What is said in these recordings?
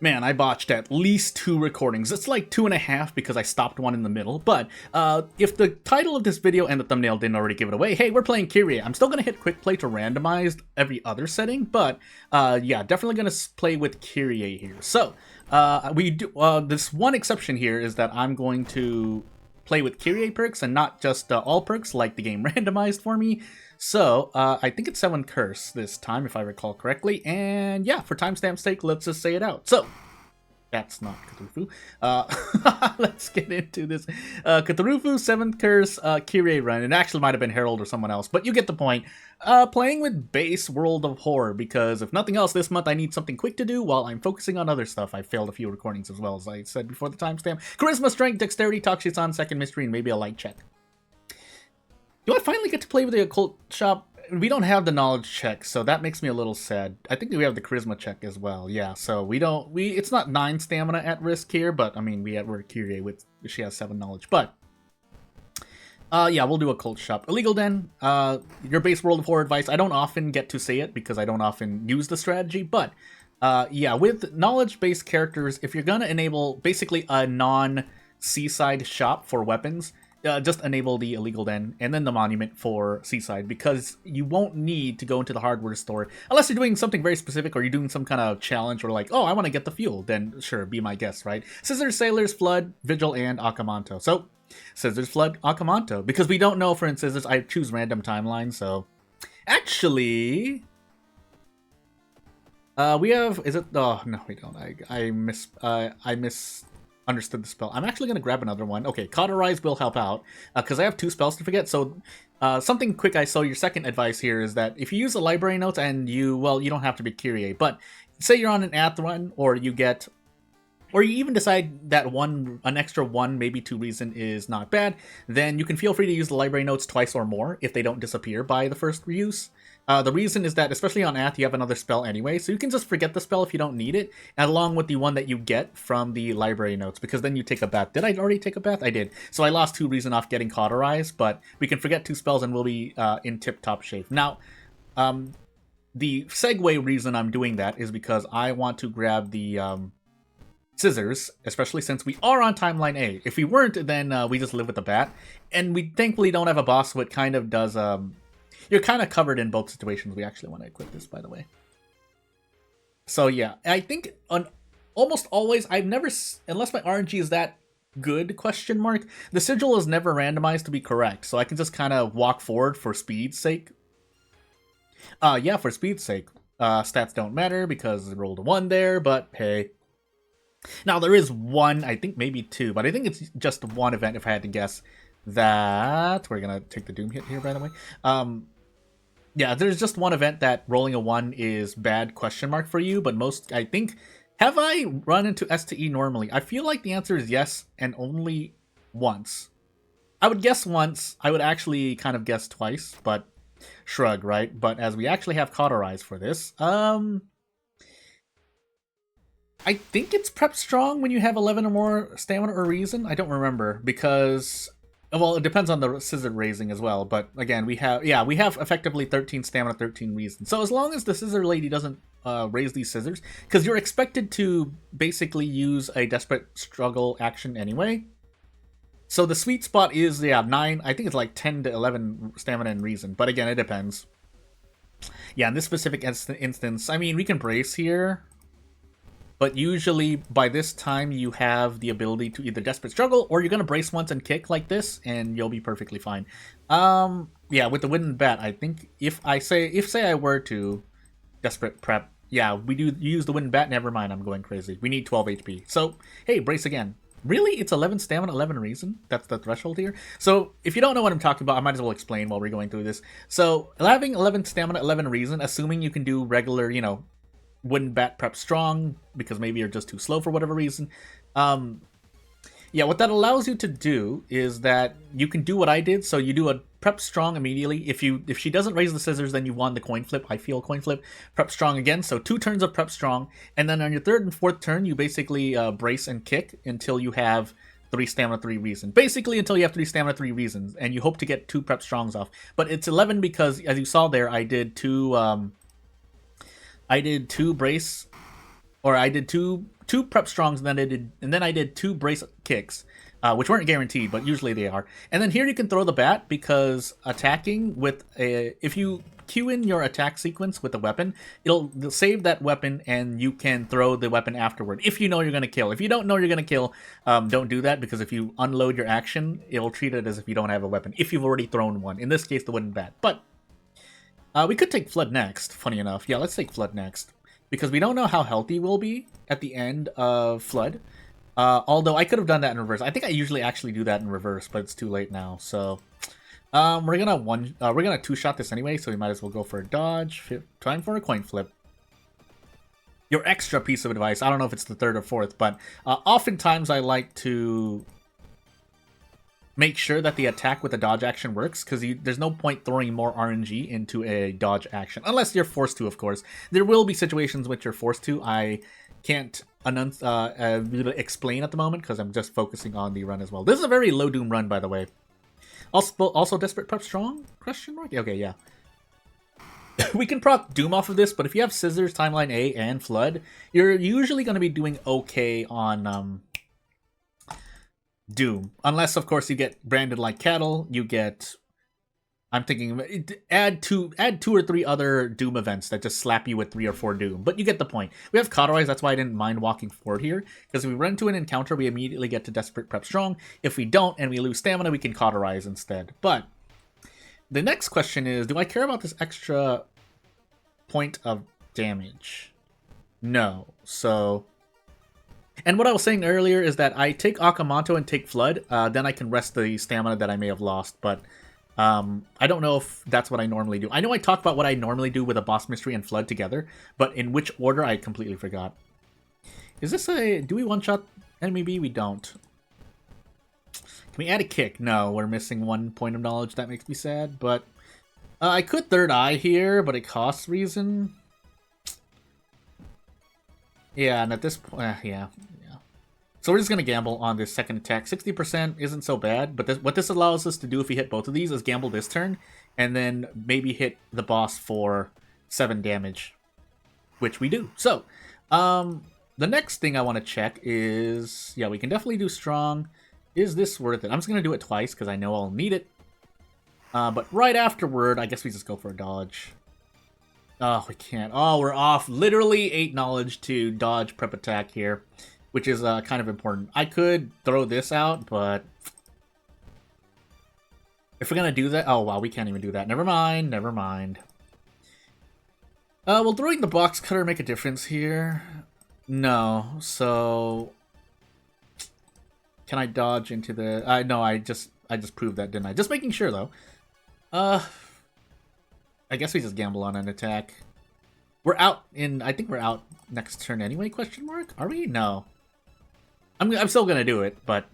Man, I botched at least 2 recordings. It's like 2.5 because I stopped one in the middle. But if the title of this video and the thumbnail didn't already give it away, hey, we're playing Kirie. I'm still going to hit quick play to randomize every other setting, but yeah, definitely going to play with Kirie here. So this one exception here is that I'm going to play with Kirie perks and not just all perks like the game randomized for me. So, I think it's 7 curse this time, if I recall correctly. And yeah, for timestamp's sake, let's just say it out. So, that's not Cthulhu. Let's get into this. Cthulhu, 7th curse, Kirie run. It actually might have been Herald or someone else, but you get the point. Playing with base World of Horror, because if nothing else, this month I need something quick to do while I'm focusing on other stuff. I failed a few recordings as well, as I said before the timestamp. Charisma, Strength, Dexterity, Talk Shit's on, Second Mystery, and maybe a light check. Do I finally get to play with the occult shop? We don't have the knowledge check, so that makes me a little sad. I think we have the charisma check as well. Yeah, so it's not 9 stamina at risk here, but I mean we're Kirie with she has 7 knowledge. But yeah, we'll do occult shop. Illegal Den, your base World of Horror advice. I don't often get to say it because I don't often use the strategy, but yeah, with knowledge-based characters, if you're gonna enable basically a non-seaside shop for weapons, just enable the illegal den and then the monument for seaside, because you won't need to go into the hardware store unless you're doing something very specific or you're doing some kind of challenge or like, oh, I want to get the fuel. Then sure, be my guest, right? Scissors, Sailors, Flood, Vigil, and Akamanto. So Scissors, Flood, Akamanto, because we don't know. For instance, I choose random timeline. So actually, we have. Is it? Oh no, we don't. I understood the spell. I'm actually going to grab another one. Okay, Cauterize will help out, because I have 2 spells to forget. So, something quick I saw, your second advice here is that if you use the library notes and you don't have to be Kirie, but say you're on an Ath run, or you even decide that an extra 1, maybe 2 reason is not bad, then you can feel free to use the library notes twice or more if they don't disappear by the first use. The reason is that, especially on Ath, you have another spell anyway, so you can just forget the spell if you don't need it, and along with the one that you get from the library notes, because then you take a bath. Did I already take a bath? I did. So I lost 2 reason off getting Cauterized, but we can forget 2 spells and we'll be in tip-top shape. Now, the segue reason I'm doing that is because I want to grab the scissors, especially since we are on timeline A. If we weren't, then we just live with the bat, and we thankfully don't have a boss, so it kind of does... You're kind of covered in both situations. We actually want to equip this, by the way. So yeah, I think on almost always, I've never, unless my RNG is that good, question mark, the sigil is never randomized to be correct. So I can just kind of walk forward for speed's sake. Yeah, for speed's sake. Stats don't matter because I rolled a 1 there, but hey. Now there is 1, I think maybe 2, but I think it's just 1 event if I had to guess. That we're gonna take the doom hit here, by the way. Yeah, there's just 1 event that rolling a 1 is bad, question mark, for you, but most, I think, have I run into S to E normally? I feel like the answer is yes, and only once. I would guess once. I would actually kind of guess twice, but shrug, right? But as we actually have Cauterize for this, I think it's prep strong when you have 11 or more stamina or reason. I don't remember, because... Well, it depends on the scissor raising as well, but again, we have effectively 13 stamina, 13 reason. So as long as the scissor lady doesn't raise these scissors, because you're expected to basically use a desperate struggle action anyway. So the sweet spot is, 9, I think it's like 10 to 11 stamina and reason, but again, it depends. Yeah, in this specific instance, I mean, we can brace here. But usually, by this time, you have the ability to either Desperate Struggle, or you're going to brace once and kick like this, and you'll be perfectly fine. Yeah, with the Wooden Bat, I think if say I were to Desperate Prep, yeah, we do use the Wooden Bat, never mind, I'm going crazy. We need 12 HP. So, hey, brace again. Really? It's 11 stamina, 11 reason? That's the threshold here? So, if you don't know what I'm talking about, I might as well explain while we're going through this. So, having 11 stamina, 11 reason, assuming you can do regular, Wooden Bat prep strong, because maybe you're just too slow for whatever reason. Yeah, what that allows you to do is that you can do what I did, so you do a prep strong immediately. If she doesn't raise the scissors, then you won the coin flip. I feel coin flip. Prep strong again, so 2 turns of prep strong, and then on your 3rd and 4th turn, you basically brace and kick until you have 3 stamina, 3 reason. Basically until you have 3 stamina, 3 reasons, and you hope to get 2 prep strongs off. But it's 11 because, as you saw there, I did 2 brace, or I did two 2 prep strongs, and then I did 2 brace kicks, which weren't guaranteed, but usually they are. And then here you can throw the bat because attacking with if you cue in your attack sequence with a weapon, it'll save that weapon and you can throw the weapon afterward if you know you're going to kill. If you don't know you're going to kill, don't do that, because if you unload your action, it'll treat it as if you don't have a weapon if you've already thrown one. In this case, the wooden bat. But we could take Flood next, funny enough. Yeah, let's take Flood next, because we don't know how healthy we'll be at the end of Flood. Although I could have done that in reverse. I think I usually actually do that in reverse, but it's too late now, so... we're gonna 2-shot this anyway, so we might as well go for a dodge. Time for a coin flip. Your extra piece of advice, I don't know if it's the 3rd or 4th, but oftentimes I like to make sure that the attack with the dodge action works, because there's no point throwing more RNG into a dodge action, unless you're forced to, of course. There will be situations which you're forced to. I can't explain at the moment, because I'm just focusing on the run as well. This is a very low doom run, by the way. Also Desperate Prep Strong? Question mark? Okay, yeah. We can proc Doom off of this, but if you have Scissors, Timeline A, and Flood, you're usually going to be doing okay on Doom. Unless, of course, you get branded like cattle, you get... I'm thinking, add two or three other Doom events that just slap you with 3 or 4 Doom. But you get the point. We have Cauterize, that's why I didn't mind walking forward here. Because if we run into an encounter, we immediately get to Desperate Prep Strong. If we don't, and we lose stamina, we can Cauterize instead. But the next question is, do I care about this extra point of damage? No. So... And what I was saying earlier is that I take Akamanto and take Flood, then I can rest the stamina that I may have lost, but... I don't know if that's what I normally do. I know I talk about what I normally do with a Boss Mystery and Flood together, but in which order I completely forgot. Is this a... Do we one-shot enemy B? We don't. Can we add a kick? No, we're missing 1 point of knowledge. That makes me sad, but... I could Third Eye here, but it costs reason. Yeah, and at this point... yeah. So we're just going to gamble on this second attack. 60% isn't so bad, but what this allows us to do if we hit both of these is gamble this turn, and then maybe hit the boss for 7 damage, which we do. So, the next thing I want to check is... Yeah, we can definitely do strong. Is this worth it? I'm just going to do it twice, because I know I'll need it. But right afterward, I guess we just go for a dodge. Oh, we can't. Oh, we're off. Literally 8 knowledge to dodge prep attack here, which is kind of important. I could throw this out, but if we're going to do that... Oh, wow, we can't even do that. Never mind, never mind. Will throwing the box cutter make a difference here? No, so... Can I dodge into the... no, I just proved that, didn't I? Just making sure, though. I guess we just gamble on an attack. We're out in... I think we're out next turn anyway, question mark? Are we? No. I'm still gonna do it, but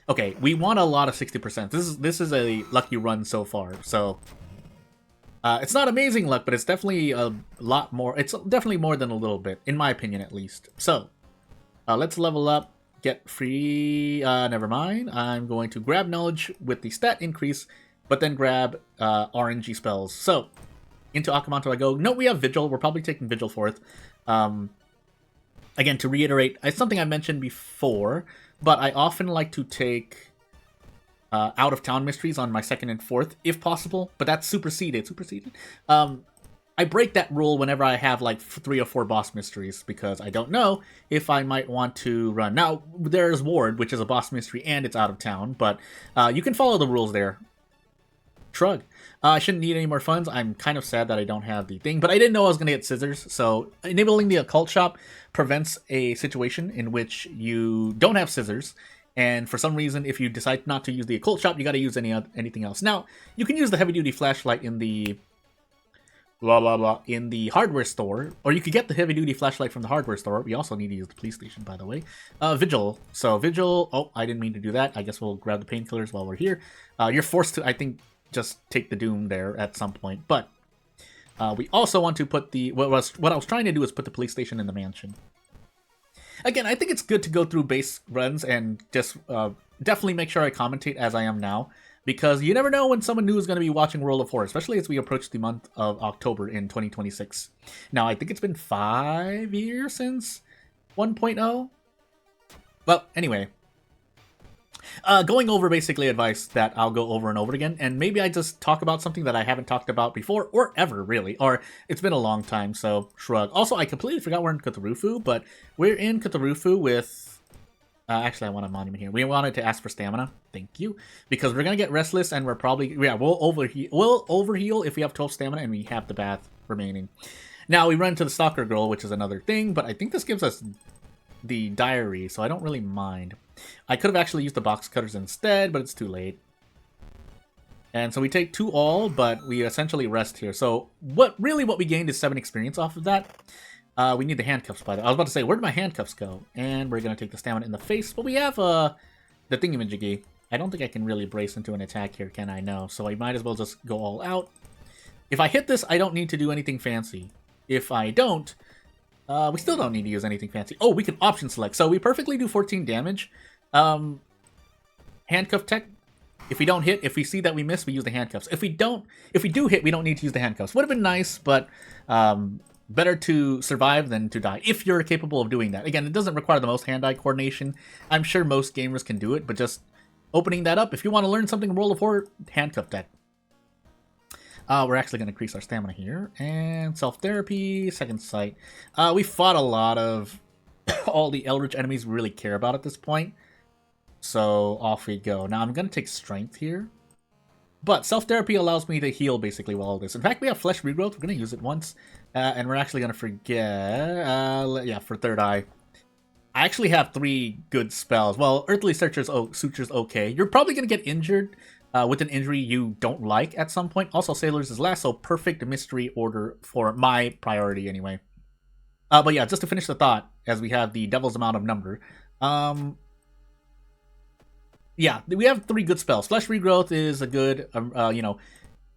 okay. We want a lot of 60%. This is a lucky run so far. So it's not amazing luck, but it's definitely a lot more. It's definitely more than a little bit, in my opinion, at least. So let's level up, get free. Never mind. I'm going to grab knowledge with the stat increase, but then grab RNG spells. So into Akamanto I go. Note we have Vigil. We're probably taking Vigil 4th. Again, to reiterate, it's something I mentioned before, but I often like to take out-of-town mysteries on my 2nd and 4th, if possible, but that's superseded. I break that rule whenever I have like 3 or 4 boss mysteries, because I don't know if I might want to run. Now, there's Ward, which is a boss mystery, and it's out of town, but you can follow the rules there. Shrug. I shouldn't need any more funds. I'm kind of sad that I don't have the thing, but I didn't know I was going to get scissors, so enabling the occult shop prevents a situation in which you don't have scissors, and for some reason, if you decide not to use the occult shop, you got to use anything else. Now, you can use the heavy-duty flashlight in the in the hardware store, or you could get the heavy-duty flashlight from the hardware store. We also need to use the police station, by the way. Vigil. So Vigil... Oh, I didn't mean to do that. I guess we'll grab the painkillers while we're here. You're forced to, I think, just take the Doom there at some point, but we also want to put the... What I was trying to do is put the police station in the mansion. Again, I think it's good to go through base runs and just definitely make sure I commentate as I am now, because you never know when someone new is going to be watching World of Horror, especially as we approach the month of October in 2026. Now, I think it's been 5 years since 1.0. Well, anyway. Going over basically advice that I'll go over and over again, and maybe I just talk about something that I haven't talked about before, or ever, really, or it's been a long time, so shrug. Also, I completely forgot we're in Cthulhu, but we're in Cthulhu with... actually, I want a monument here. We wanted to ask for stamina. Thank you. Because we're going to get restless, and we're probably... Yeah, we'll overheal if we have 12 stamina, and we have the bath remaining. Now, we run to the Stalker Girl, which is another thing, but I think this gives us the diary, so I don't really mind. I could have actually used the box cutters instead, but it's too late. And so we take 2 all, but we essentially rest here. So what we gained is 7 experience off of that. We need the handcuffs, by the way. I was about to say, where did my handcuffs go? And we're going to take the stamina in the face. But we have the thingamajiggy. I don't think I can really brace into an attack here, can I? No. So I might as well just go all out. If I hit this, I don't need to do anything fancy. If I don't... we still don't need to use anything fancy. Oh, we can option select. So we perfectly do 14 damage. Handcuff tech. If we don't hit, if we see that we miss, we use the handcuffs. If we do hit, we don't need to use the handcuffs. Would have been nice, but better to survive than to die, if you're capable of doing that. Again, it doesn't require the most hand-eye coordination. I'm sure most gamers can do it, but just opening that up, if you want to learn something in World of Horror, handcuff tech. We're actually going to increase our stamina here. And self-therapy, second sight. We fought a lot of all the Eldritch enemies we really care about at this point. So off we go. Now I'm going to take strength here. But self-therapy allows me to heal basically while all this. In fact, we have flesh regrowth. We're going to use it once. And we're actually going to forget... yeah, for third eye. I actually have 3 good spells. Well, Earthly Suture's okay. You're probably going to get injured with an injury you don't like at some point. Also, Sailors is last, so perfect mystery order for my priority anyway. But yeah, just to finish the thought, as we have the devil's amount of number. Yeah, we have 3 good spells. Flesh Regrowth is a good,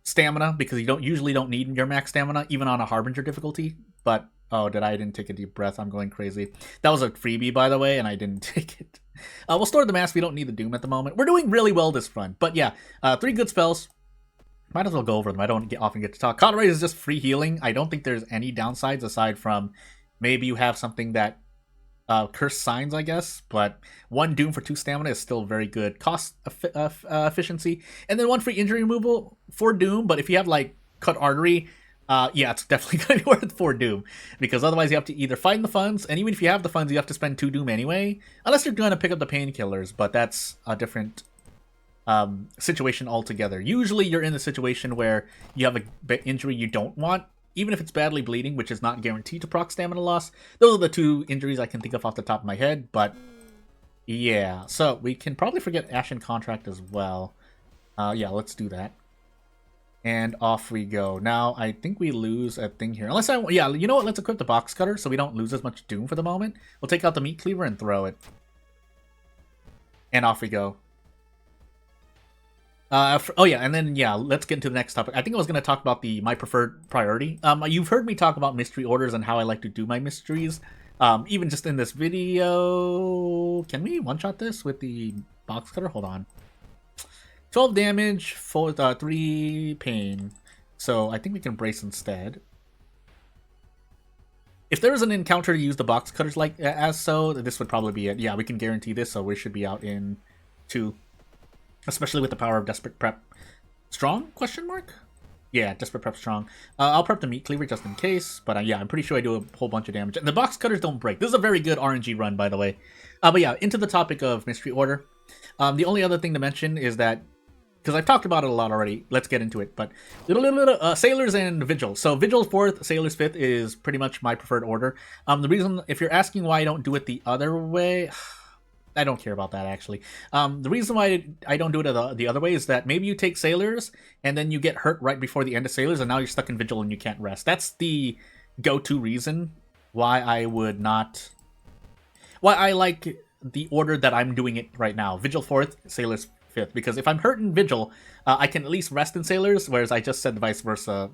stamina, because you usually don't need your max stamina, even on a Harbinger difficulty. But, oh, I didn't take a deep breath. I'm going crazy. That was a freebie, by the way, and I didn't take it. We'll store the mask. We don't need the Doom at the moment. We're doing really well this run. But yeah, 3 good spells. Might as well go over them. I don't often get to talk. Cauterize is just free healing. I don't think there's any downsides aside from maybe you have something that Cursed Signs, I guess, but 1 Doom for 2 stamina is still very good cost efficiency. And then 1 free injury removal for Doom, but if you have, like, Cut Artery, yeah, it's definitely going to be worth 4 Doom, because otherwise you have to either find the funds, and even if you have the funds, you have to spend 2 Doom anyway, unless you're going to pick up the painkillers, but that's a different situation altogether. Usually you're in the situation where you have an injury you don't want, even if it's badly bleeding, which is not guaranteed to proc stamina loss. Those are the 2 injuries I can think of off the top of my head, but yeah. So we can probably forget Ashen Contract as well. Yeah, let's do that. And off we go. Now, I think we lose a thing here. Yeah, you know what? Let's equip the box cutter so we don't lose as much Doom for the moment. We'll take out the meat cleaver and throw it. And off we go. Oh yeah, and then yeah, let's get into the next topic. I think I was going to talk about my preferred priority. You've heard me talk about mystery orders and how I like to do my mysteries. Even just in this video, can we one-shot this with the box cutter? Hold on. 12 damage, 3 pain. So I think we can brace instead. If there was an encounter to use the box cutters this would probably be it. Yeah, we can guarantee this, so we should be out in 2. Especially with the power of Desperate Prep. Strong? Question mark? Yeah, Desperate Prep strong. I'll prep the meat cleaver just in case, but yeah, I'm pretty sure I do a whole bunch of damage. And the box cutters don't break. This is a very good RNG run, by the way. But yeah, into the topic of Mystery Order. The only other thing to mention is that, because I've talked about it a lot already, let's get into it, but Sailors and Vigil. So Vigil 4th, Sailors 5th is pretty much my preferred order. The reason, if you're asking why I don't do it the other way... I don't care about that, actually. The reason why I don't do it the other way is that maybe you take Sailors, and then you get hurt right before the end of Sailors, and now you're stuck in Vigil and you can't rest. That's the go-to reason why I would not... Why I like the order that I'm doing it right now. Vigil 4th, Sailors 5th. Because if I'm hurt in Vigil, I can at least rest in Sailors, whereas I just said the vice versa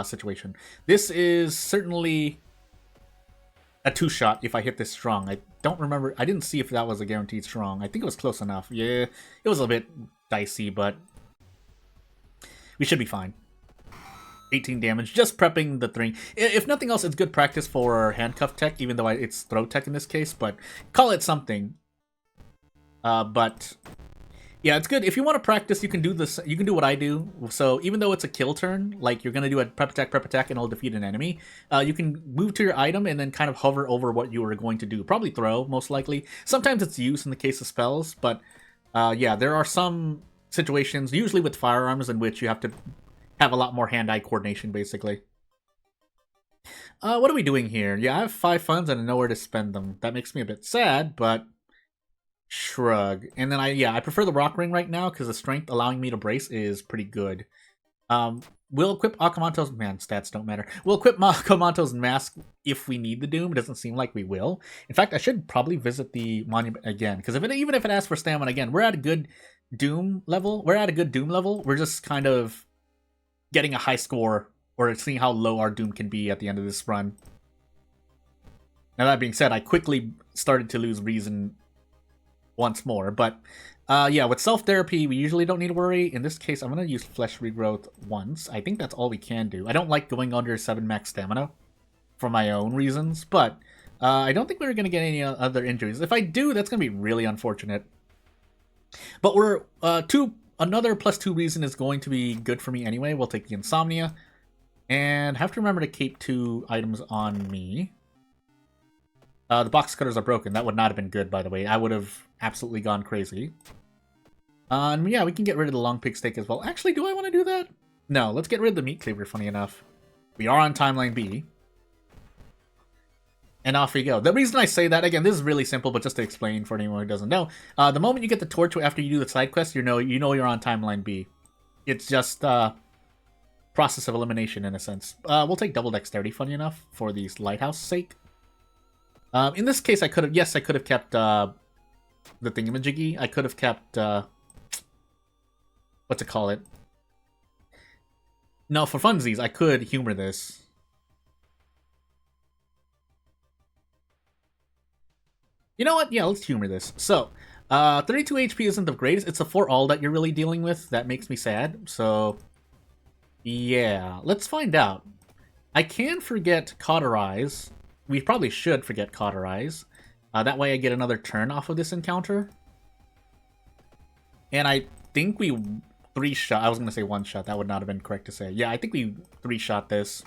situation. This is certainly a 2-shot if I hit this strong. I don't remember. I didn't see if that was a guaranteed strong. I think it was close enough. Yeah, it was a bit dicey, but we should be fine. 18 damage, just prepping the thing. If nothing else, it's good practice for handcuff tech, even though it's throw tech in this case, but call it something. But yeah, it's good. If you want to practice, you can do this. You can do what I do. So even though it's a kill turn, like you're gonna do a prep attack, and it'll defeat an enemy, you can move to your item and then kind of hover over what you are going to do. Probably throw, most likely. Sometimes it's use in the case of spells, but yeah, there are some situations, usually with firearms, in which you have to have a lot more hand-eye coordination, basically. What are we doing here? Yeah, I have 5 funds and I know where to spend them. That makes me a bit sad, but shrug. And then I prefer the rock ring right now because the strength allowing me to brace is pretty good. We'll equip Akamanto's... Man, stats don't matter. We'll equip Akamanto's mask if we need the Doom. It doesn't seem like we will. In fact, I should probably visit the monument again, because even if it asks for stamina again, we're at a good Doom level. We're just kind of getting a high score, or seeing how low our Doom can be at the end of this run. Now, that being said, I quickly started to lose reason once more, but yeah, with self-therapy, we usually don't need to worry. In this case, I'm going to use flesh regrowth once. I think that's all we can do. I don't like going under 7 max stamina for my own reasons, but I don't think we're going to get any other injuries. If I do, that's going to be really unfortunate. But we're another +2 reason is going to be good for me anyway. We'll take the insomnia. And have to remember to keep 2 items on me. The box cutters are broken. That would not have been good, by the way. I would have absolutely gone crazy. And yeah, we can get rid of the long pig steak as well. Actually, do I want to do that? No, let's get rid of the meat cleaver, funny enough. We are on timeline B. And off we go. The reason I say that, again, this is really simple, but just to explain for anyone who doesn't know, the moment you get the torch after you do the side quest, you know you're on timeline B. It's just process of elimination in a sense. We'll take double dexterity, funny enough, for the lighthouse sake. In this case, I could have kept the thingamajiggy. I could have kept what to call it. No, for funsies, I could humor this. You know what? Yeah, let's humor this. So, 32 HP isn't the greatest. It's a 4 all that you're really dealing with. That makes me sad. So, yeah, let's find out. I can forget Cauterize. We probably should forget Cauterize. That way I get another turn off of this encounter. And I think we 3-shot. I was going to say 1-shot. That would not have been correct to say. Yeah, I think we 3-shot this.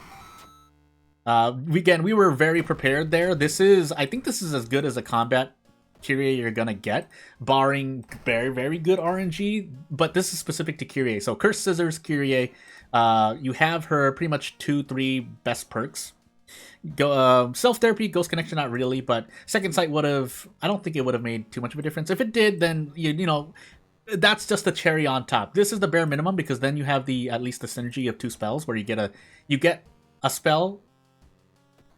Again, we were very prepared there. I think this is as good as a combat Kirie you're gonna get, barring very, very good RNG, but this is specific to Kirie. So Cursed Scissors, Kirie, you have her pretty much 2-3 best perks. Self-therapy, Ghost Connection, not really, but Second Sight would have... I don't think it would have made too much of a difference. If it did, then, you know, that's just the cherry on top. This is the bare minimum, because then you have at least the synergy of 2 spells, where you get a spell,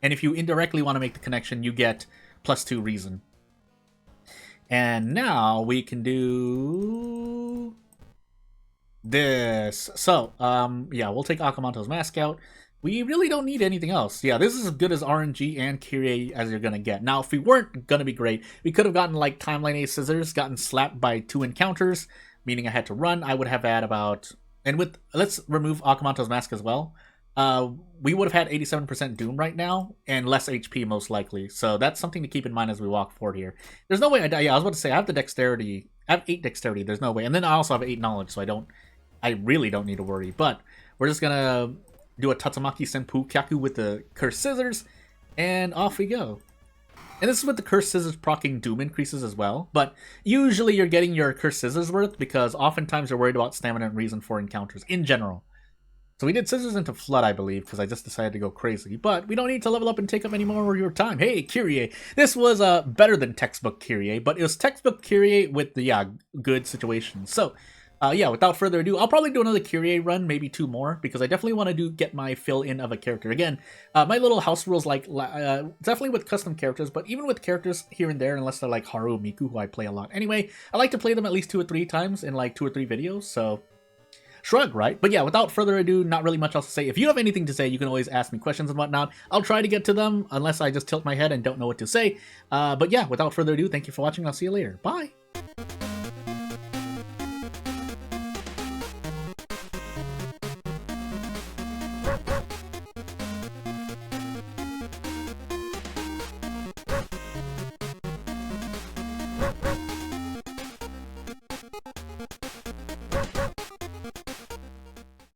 and if you indirectly want to make the connection, you get +2 reason. And now we can do this. So, yeah, we'll take Akamanto's mask out. We really don't need anything else. Yeah, this is as good as RNG and Kirie as you're gonna get. Now, if we weren't gonna be great, we could have gotten, like, Timeline A Scissors, gotten slapped by 2 encounters, meaning I had to run. I would have had about... And let's remove Akamanto's mask as well. We would have had 87% Doom right now, and less HP most likely. So that's something to keep in mind as we walk forward here. There's no way I die. Yeah, I was about to say, I have the dexterity. I have 8 dexterity. There's no way. And then I also have 8 knowledge, so I really don't need to worry. But we're just gonna do a Tatsumaki Senpu Kyaku with the Cursed Scissors, and off we go. And this is with the Cursed Scissors proccing Doom increases as well. But usually you're getting your Cursed Scissors worth, because oftentimes you're worried about stamina and reason for encounters in general. So we did Scissors into Flood, I believe, because I just decided to go crazy. But we don't need to level up and take up any more of your time. Hey, Kirie. This was better than textbook Kirie, but it was textbook Kirie with the good situations. So, yeah, without further ado, I'll probably do another Kirie run, maybe 2 more, because I definitely want to get my fill-in of a character. Again, my little house rules, like, definitely with custom characters, but even with characters here and there, unless they're like Haru or Miku, who I play a lot. Anyway, I like to play them at least 2 or 3 times in, like, 2 or 3 videos, so... Shrug, right? But yeah, without further ado, not really much else to say. If you have anything to say, you can always ask me questions and whatnot. I'll try to get to them, unless I just tilt my head and don't know what to say. But yeah, without further ado, thank you for watching. I'll see you later. Bye!